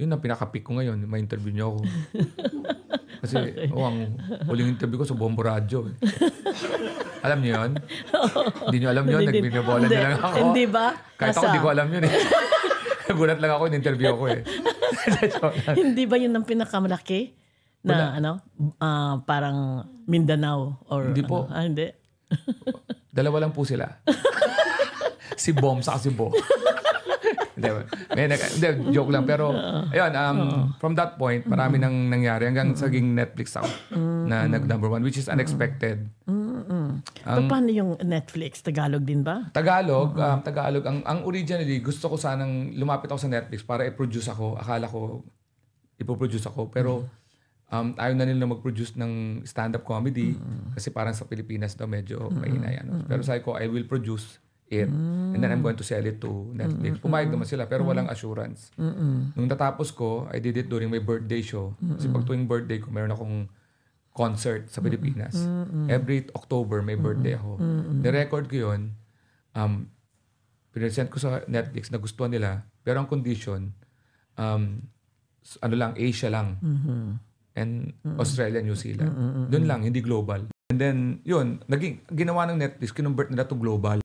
Yun ang pinaka-peak ko ngayon, may interview niyo ako. Kasi ang huling interview ko sa Bombo Radyo. Alam niyo yun? Hindi niyo alam yun, nagbinobola niyo lang ako. Hindi ba? Kahit ako, hindi ko alam yun eh. Nagulat lang ako, in-interview ako eh. Hindi ba yun ang pinakamalaki? Na parang Mindanao? Or hindi po. Hindi. Dalawa lang po sila. Si Bom saka si Bo. Hindi, joke lang. Pero, ayun, from that point, marami nang nangyari hanggang saging Netflix ako na nag-number 1, which is unexpected. Paano yung Netflix? Tagalog din ba? Tagalog. Ang originally, gusto ko sanang lumapit ako sa Netflix para i-produce ako. Akala ko, ipoproduce ako. Pero, ayaw na nila mag-produce ng stand-up comedy kasi parang sa Pilipinas daw medyo mahina yan. Pero sabi ko, I will produce it and then I'm going to sell it to Netflix. Pumayag naman sila pero walang assurance. Nung natapos ko, I did it during my birthday show. Kasi pag tuwing birthday ko, meron akong concert sa Pilipinas. Every October, may birthday ako. The-record ko yun. Pinesent ko sa Netflix, nagustuhan nila. Pero ang condition, Asia lang. And Australia, New Zealand. Doon lang, hindi global. And then, yun, ginawa ng Netflix, kinumbert nila to global.